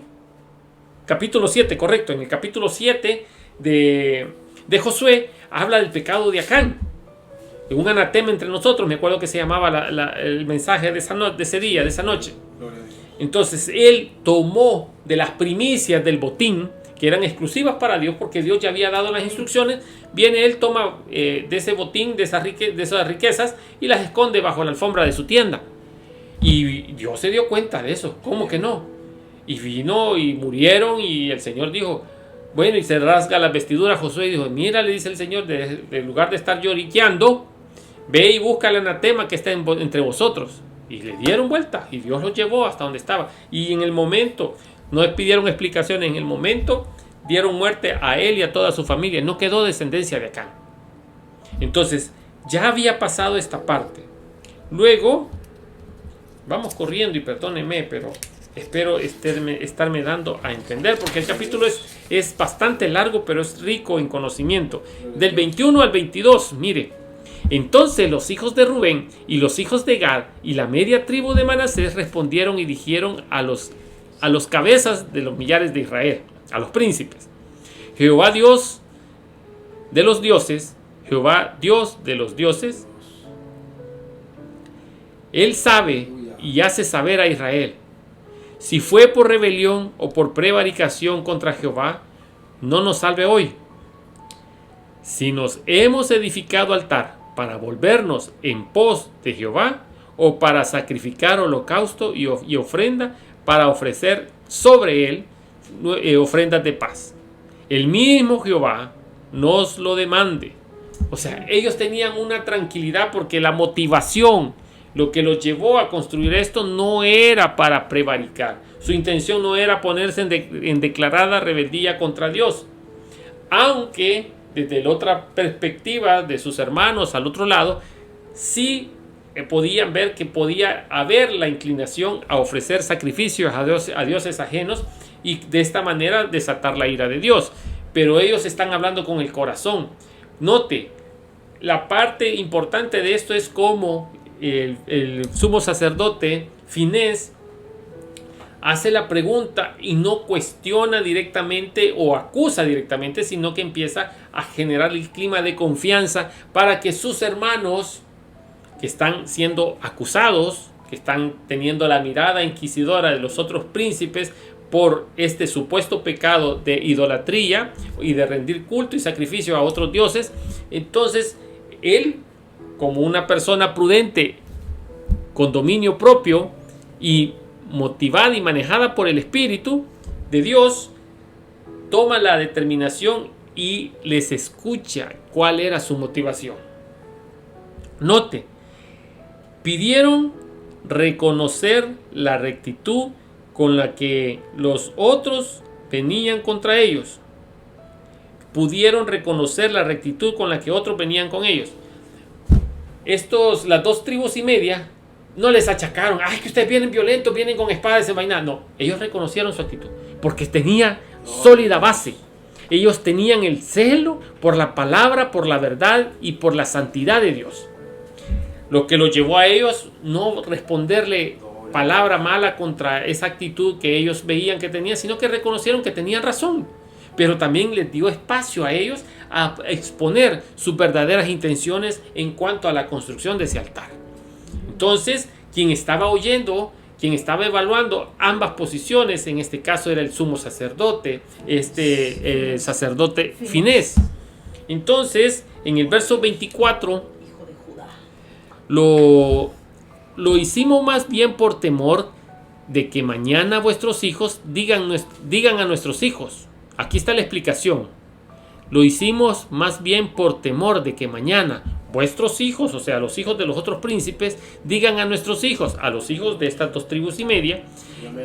Capítulo 7, correcto. En el capítulo 7 de Josué habla del pecado de Acán. Un anatema entre nosotros, me acuerdo que se llamaba el mensaje de ese día, de esa noche. Entonces él tomó de las primicias del botín, que eran exclusivas para Dios, porque Dios ya había dado las instrucciones. Viene él, toma de ese botín, de esas riquezas, y las esconde bajo la alfombra de su tienda. Y Dios se dio cuenta de eso. ¿Cómo que no? Y vino y murieron, y el Señor dijo, bueno, y se rasga las vestiduras Josué y dijo, mira, le dice el Señor, en lugar de estar lloriqueando, ve y busca el anatema que está entre vosotros. Y le dieron vuelta y Dios los llevó hasta donde estaba. Y en el momento, no pidieron explicaciones, en el momento dieron muerte a él y a toda su familia. No quedó descendencia de Acán. Entonces, ya había pasado esta parte. Luego, vamos corriendo y perdónenme, pero espero estarme dando a entender, porque el capítulo es bastante largo, pero es rico en conocimiento. Del 21 al 22, mire. Entonces los hijos de Rubén y los hijos de Gad y la media tribu de Manasés respondieron y dijeron a los cabezas de los millares de Israel, a los príncipes: Jehová Dios de los dioses, Jehová Dios de los dioses, Él sabe y hace saber a Israel. Si fue por rebelión o por prevaricación contra Jehová, no nos salve hoy. Si nos hemos edificado altar para volvernos en pos de Jehová, o para sacrificar holocausto y ofrenda, para ofrecer sobre él ofrendas de paz, el mismo Jehová nos lo demande. O sea, ellos tenían una tranquilidad porque la motivación lo que los llevó a construir esto no era para prevaricar. Su intención no era ponerse en declarada rebeldía contra Dios. Aunque desde la otra perspectiva de sus hermanos al otro lado, sí podían ver que podía haber la inclinación a ofrecer sacrificios a dioses ajenos y de esta manera desatar la ira de Dios. Pero ellos están hablando con el corazón. Note, la parte importante de esto es cómo el sumo sacerdote Finés hace la pregunta y no cuestiona directamente o acusa directamente, sino que empieza a generar el clima de confianza para que sus hermanos que están siendo acusados, que están teniendo la mirada inquisidora de los otros príncipes por este supuesto pecado de idolatría y de rendir culto y sacrificio a otros dioses, entonces él, como una persona prudente, con dominio propio y motivada y manejada por el Espíritu de Dios, toma la determinación y les escucha cuál era su motivación. Note, pidieron reconocer la rectitud con la que los otros venían contra ellos. Pudieron reconocer la rectitud con la que otros venían con ellos. Las 2 tribus y media no les achacaron, ay, que ustedes vienen violentos, vienen con espadas desenvainadas. No, ellos reconocieron su actitud porque tenía sólida base. Ellos tenían el celo por la palabra, por la verdad y por la santidad de Dios. Lo que los llevó a ellos no responderle palabra mala contra esa actitud que ellos veían que tenían, sino que reconocieron que tenían razón. Pero también les dio espacio a ellos a exponer sus verdaderas intenciones en cuanto a la construcción de ese altar. Entonces, quien estaba oyendo, quien estaba evaluando ambas posiciones, en este caso era el sumo sacerdote, sacerdote Finés. Entonces, en el verso 24, lo hicimos más bien por temor de que mañana vuestros hijos digan a nuestros hijos. Aquí está la explicación. Lo hicimos más bien por temor de que mañana vuestros hijos, o sea, los hijos de los otros príncipes, digan a nuestros hijos, a los hijos de estas 2 tribus y media,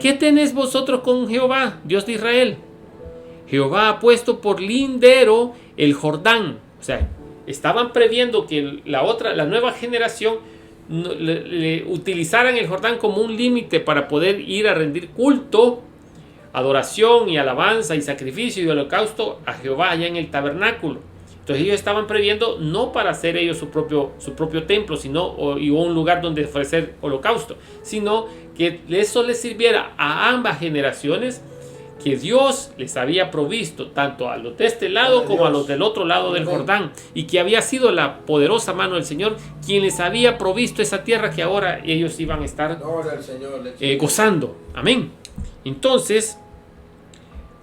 ¿qué tenéis vosotros con Jehová, Dios de Israel? Jehová ha puesto por lindero el Jordán. O sea, estaban previendo que la nueva generación le utilizaran el Jordán como un límite para poder ir a rendir culto, adoración y alabanza y sacrificio y holocausto a Jehová allá en el tabernáculo. Entonces ellos estaban previendo no para hacer ellos su propio templo, y un lugar donde ofrecer holocausto, sino que eso les sirviera a ambas generaciones, que Dios les había provisto tanto a los de este lado como a los del otro lado del Jordán, y que había sido la poderosa mano del Señor quien les había provisto esa tierra que ahora ellos iban a estar gozando. Amén. Entonces,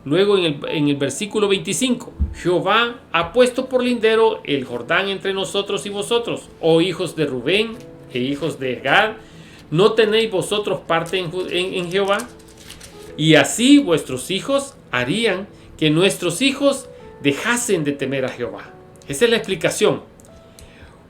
luego en el versículo 25, Jehová ha puesto por lindero el Jordán entre nosotros y vosotros, oh hijos de Rubén e hijos de Gad, ¿no tenéis vosotros parte en Jehová? Y así vuestros hijos harían que nuestros hijos dejasen de temer a Jehová. Esa es la explicación.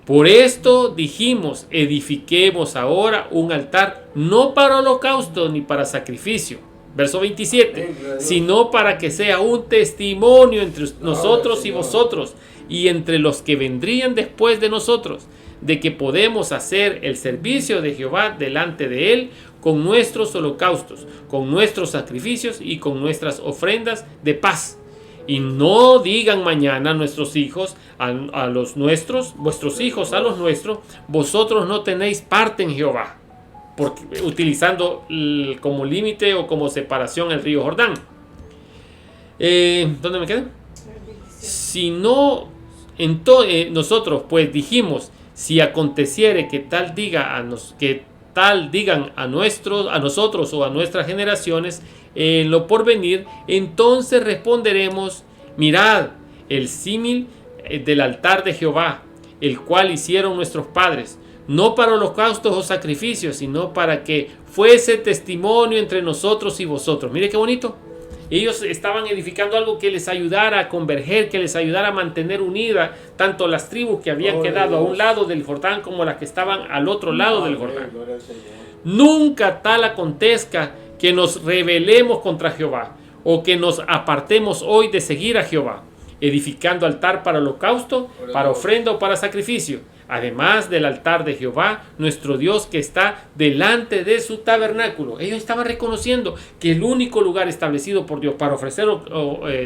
Por esto dijimos, edifiquemos ahora un altar, no para holocausto ni para sacrificio. Verso 27, sino para que sea un testimonio entre nosotros y vosotros, y entre los que vendrían después de nosotros, de que podemos hacer el servicio de Jehová delante de él, con nuestros holocaustos, con nuestros sacrificios y con nuestras ofrendas de paz. Y no digan mañana nuestros hijos a los nuestros, vuestros hijos a los nuestros, vosotros no tenéis parte en Jehová, porque, utilizando como límite o como separación el río Jordán. ¿Dónde me quedé? Si no, nosotros pues dijimos, si aconteciere que tal digan a nosotros o a nuestras generaciones en lo porvenir, entonces responderemos, mirad el símil del altar de Jehová, el cual hicieron nuestros padres, no para holocaustos o sacrificios, sino para que fuese testimonio entre nosotros y vosotros. Mire qué bonito. Ellos estaban edificando algo que les ayudara a converger, que les ayudara a mantener unida tanto las tribus que habían quedado a un lado del Jordán como las que estaban al otro lado del Jordán. Nunca tal acontezca que nos rebelemos contra Jehová o que nos apartemos hoy de seguir a Jehová, edificando altar para holocausto, para ofrenda o para sacrificio, además del altar de Jehová, nuestro Dios, que está delante de su tabernáculo. Ellos estaban reconociendo que el único lugar establecido por Dios para ofrecer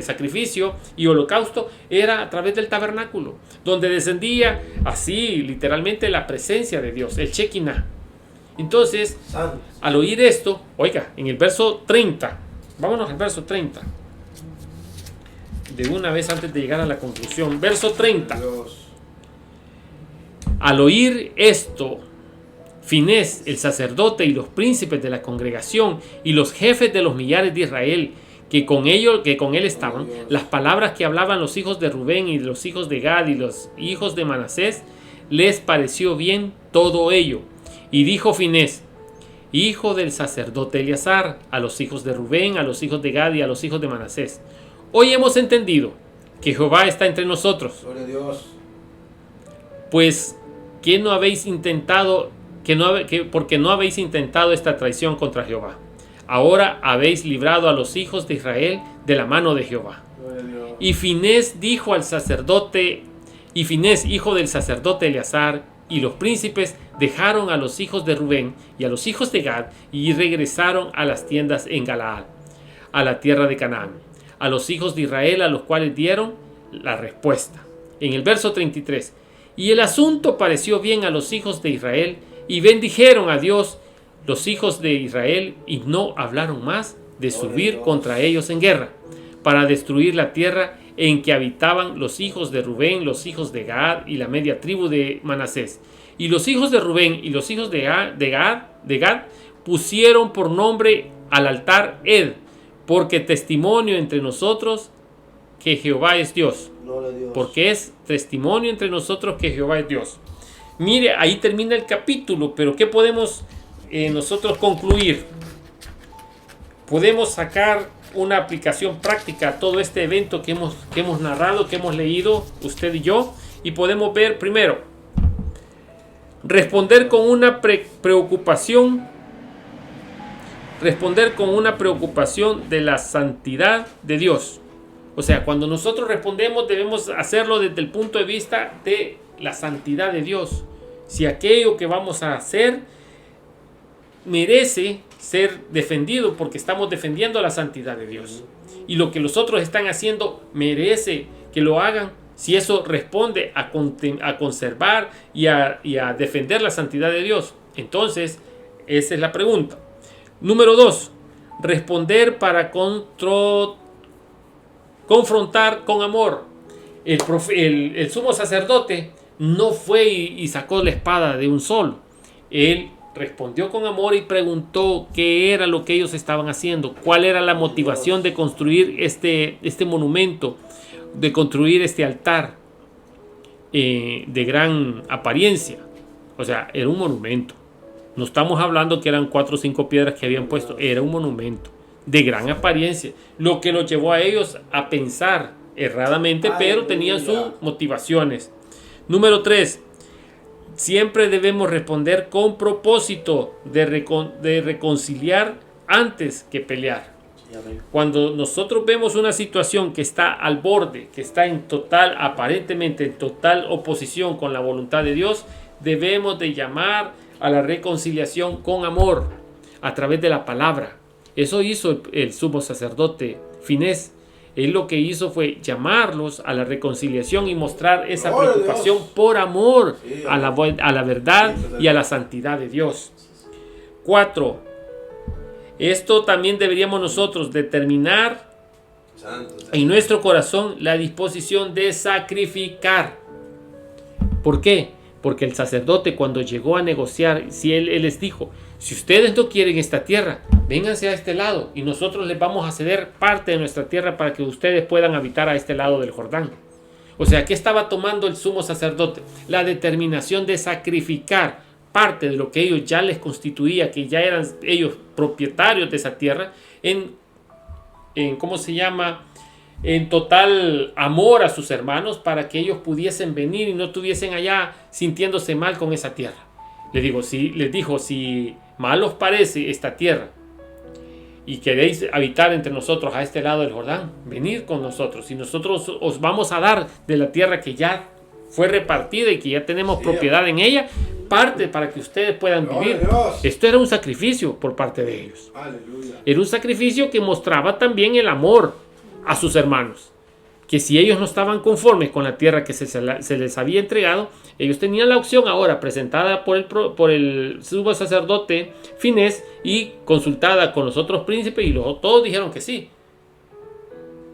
sacrificio y holocausto era a través del tabernáculo, donde descendía así literalmente la presencia de Dios, el Shekinah. Entonces, al oír esto, oiga, en el verso 30, vámonos al verso 30, de una vez antes de llegar a la conclusión, verso 30. Al oír esto, Finés, el sacerdote, y los príncipes de la congregación y los jefes de los millares de Israel, que con él estaban, las palabras que hablaban los hijos de Rubén y los hijos de Gad y los hijos de Manasés, les pareció bien todo ello. Y dijo Finés, hijo del sacerdote Eleazar, a los hijos de Rubén, a los hijos de Gad y a los hijos de Manasés: hoy hemos entendido que Jehová está entre nosotros. Gloria a Dios. Pues, ¿qué no habéis intentado, porque no habéis intentado esta traición contra Jehová? Ahora habéis librado a los hijos de Israel de la mano de Jehová. Y Finés dijo al sacerdote, y Finés, hijo del sacerdote Eleazar, y los príncipes dejaron a los hijos de Rubén y a los hijos de Gad y regresaron a las tiendas en Galaad, a la tierra de Canaán, a los hijos de Israel, a los cuales dieron la respuesta. En el verso 33, y el asunto pareció bien a los hijos de Israel, y bendijeron a Dios los hijos de Israel, y no hablaron más de subir contra ellos en guerra, para destruir la tierra en que habitaban los hijos de Rubén, los hijos de Gad y la media tribu de Manasés. Y los hijos de Rubén y los hijos de Gad pusieron por nombre al altar Ed, porque testimonio entre nosotros que Jehová es Dios. Porque es testimonio entre nosotros que Jehová es Dios. Mire, ahí termina el capítulo, pero ¿qué podemos nosotros concluir? Podemos sacar una aplicación práctica a todo este evento que hemos narrado, que hemos leído usted y yo, y podemos ver primero, responder con una preocupación de la santidad de Dios. O sea, cuando nosotros respondemos debemos hacerlo desde el punto de vista de la santidad de Dios. Si aquello que vamos a hacer merece ser defendido, porque estamos defendiendo la santidad de Dios, y lo que los otros están haciendo merece que lo hagan, si eso responde a conservar y a defender la santidad de Dios. Entonces, esa es la pregunta. Número 2, responder para confrontar con amor. El sumo sacerdote no fue y sacó la espada de un solo. Él respondió con amor y preguntó qué era lo que ellos estaban haciendo, cuál era la motivación de construir este monumento, de construir este altar de gran apariencia. O sea, era un monumento. No estamos hablando que eran 4 o 5 piedras que habían puesto, era un monumento de gran apariencia, lo que los llevó a ellos a pensar erradamente, pero tenían sus motivaciones. Número 3, siempre debemos responder con propósito de reconciliar antes que pelear. Cuando nosotros vemos una situación que está al borde, que está aparentemente en total oposición con la voluntad de Dios, debemos de llamar a la reconciliación con amor a través de la palabra. Eso hizo el sumo sacerdote Finés. Él lo que hizo fue llamarlos a la reconciliación y mostrar esa preocupación por amor a la verdad y a la santidad de Dios. 4. Esto también deberíamos nosotros determinar en nuestro corazón la disposición de sacrificar. ¿Por qué? Porque el sacerdote, cuando llegó a negociar, si él les dijo: si ustedes no quieren esta tierra, vénganse a este lado y nosotros les vamos a ceder parte de nuestra tierra para que ustedes puedan habitar a este lado del Jordán. O sea, ¿qué estaba tomando el sumo sacerdote? La determinación de sacrificar parte de lo que ellos ya les constituía, que ya eran ellos propietarios de esa tierra, en ¿cómo se llama? En total amor a sus hermanos para que ellos pudiesen venir y no estuviesen allá sintiéndose mal con esa tierra. Les dijo, si mal os parece esta tierra y queréis habitar entre nosotros a este lado del Jordán, venid con nosotros y nosotros os vamos a dar de la tierra que ya fue repartida y que ya tenemos propiedad en ella, parte para que ustedes puedan vivir. Esto era un sacrificio por parte de ellos. Aleluya. Era un sacrificio que mostraba también el amor a sus hermanos, que si ellos no estaban conformes con la tierra que se les había entregado, ellos tenían la opción ahora presentada por el sumo sacerdote Finés y consultada con los otros príncipes, y todos dijeron que sí,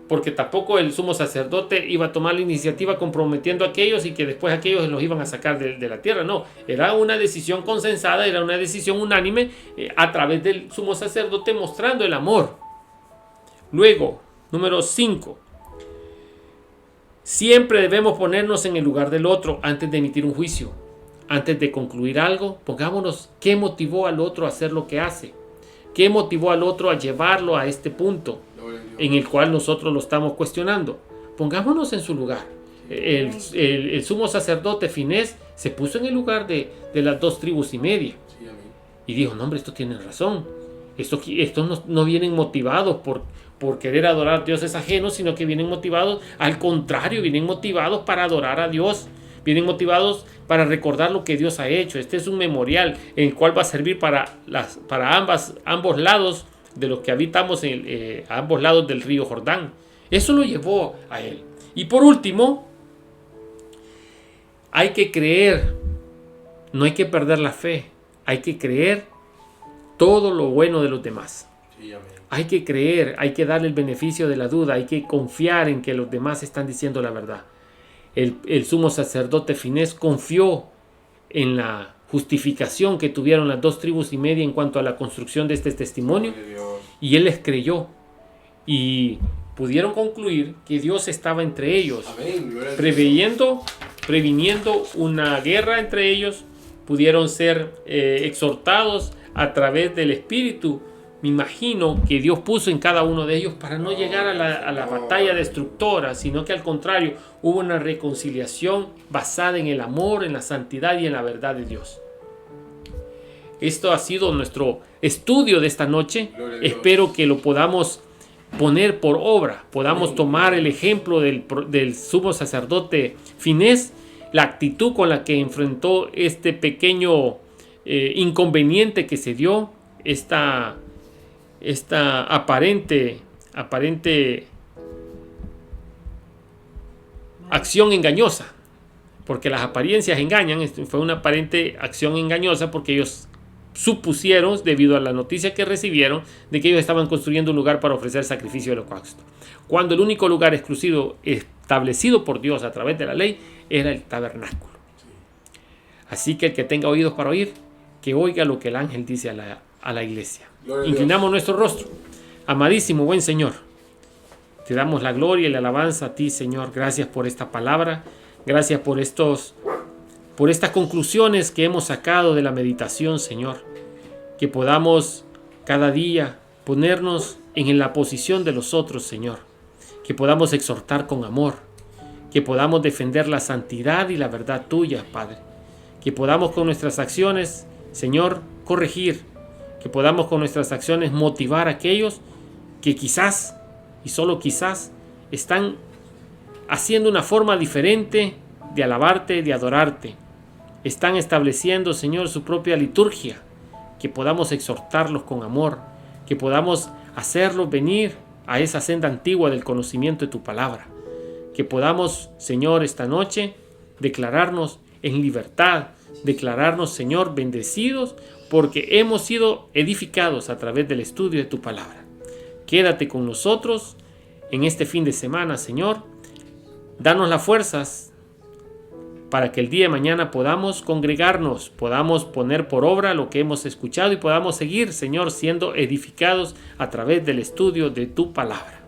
porque tampoco el sumo sacerdote iba a tomar la iniciativa comprometiendo a aquellos y que después aquellos los iban a sacar de la tierra. No, era una decisión consensada, era una decisión unánime a través del sumo sacerdote mostrando el amor. Luego, número 5. Siempre debemos ponernos en el lugar del otro antes de emitir un juicio. Antes de concluir algo, pongámonos qué motivó al otro a hacer lo que hace. ¿Qué motivó al otro a llevarlo a este punto en el cual nosotros lo estamos cuestionando? Pongámonos en su lugar. El sumo sacerdote Finés se puso en el lugar de las 2 tribus y media. Y dijo, no hombre, esto tiene razón. Estos no vienen motivados por querer adorar dioses ajenos, sino que vienen motivados, al contrario, vienen motivados para adorar a Dios. Vienen motivados para recordar lo que Dios ha hecho. Este es un memorial en el cual va a servir para ambos lados de los que habitamos a ambos lados del río Jordán. Eso lo llevó a él. Y por último, hay que creer, no hay que perder la fe, hay que creer todo lo bueno de los demás. Sí, amén. Hay que creer, hay que darle el beneficio de la duda, hay que confiar en que los demás están diciendo la verdad. El sumo sacerdote Finés confió en la justificación que tuvieron las 2 tribus y media en cuanto a la construcción de este testimonio, y él les creyó y pudieron concluir que Dios estaba entre ellos. Amén. Previniendo una guerra entre ellos. Pudieron ser exhortados a través del Espíritu. Me imagino que Dios puso en cada uno de ellos para no llegar a la batalla destructora, sino que al contrario, hubo una reconciliación basada en el amor, en la santidad y en la verdad de Dios. Esto ha sido nuestro estudio de esta noche. Espero que lo podamos poner por obra, podamos tomar el ejemplo del sumo sacerdote Finés, la actitud con la que enfrentó este pequeño inconveniente que se dio, esta aparente acción engañosa, porque las apariencias engañan. Fue una aparente acción engañosa porque ellos supusieron, debido a la noticia que recibieron, de que ellos estaban construyendo un lugar para ofrecer sacrificio de holocausto, cuando el único lugar exclusivo establecido por Dios a través de la ley era el tabernáculo. Así que el que tenga oídos para oír, que oiga lo que el ángel dice a la iglesia. Inclinamos nuestro rostro. Amadísimo buen Señor, te damos la gloria y la alabanza a ti, Señor. Gracias por esta palabra, gracias por estas conclusiones que hemos sacado de la meditación, Señor. Que podamos cada día ponernos en la posición de los otros, Señor. Que podamos exhortar con amor, que podamos defender la santidad y la verdad tuya, Padre. Que podamos con nuestras acciones, Señor, corregir. Que podamos con nuestras acciones motivar a aquellos que quizás, y solo quizás, están haciendo una forma diferente de alabarte, de adorarte. Están estableciendo, Señor, su propia liturgia. Que podamos exhortarlos con amor, que podamos hacerlos venir a esa senda antigua del conocimiento de tu palabra. Que podamos, Señor, esta noche declararnos en libertad, declararnos, Señor, bendecidos, porque hemos sido edificados a través del estudio de tu palabra. Quédate con nosotros en este fin de semana, Señor. Danos las fuerzas para que el día de mañana podamos congregarnos, podamos poner por obra lo que hemos escuchado y podamos seguir, Señor, siendo edificados a través del estudio de tu palabra.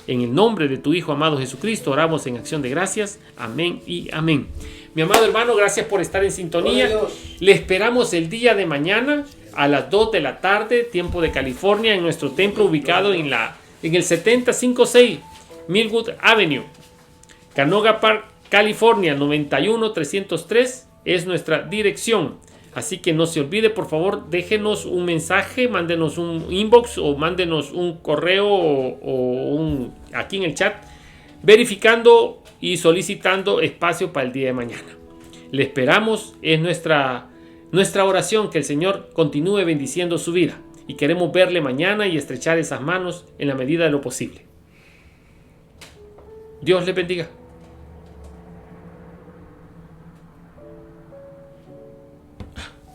En el nombre de tu Hijo amado Jesucristo oramos en acción de gracias. Amén y amén. Mi amado hermano, gracias por estar en sintonía. Le esperamos el día de mañana a las 2 de la tarde, tiempo de California, en nuestro templo ubicado en la en el 7056 Millwood Avenue, Canoga Park, California 91303 es nuestra dirección. Así que no se olvide, por favor, déjenos un mensaje, mándenos un inbox o mándenos un correo aquí en el chat, verificando y solicitando espacio para el día de mañana. Le esperamos, es nuestra oración que el Señor continúe bendiciendo su vida y queremos verle mañana y estrechar esas manos en la medida de lo posible. Dios les bendiga.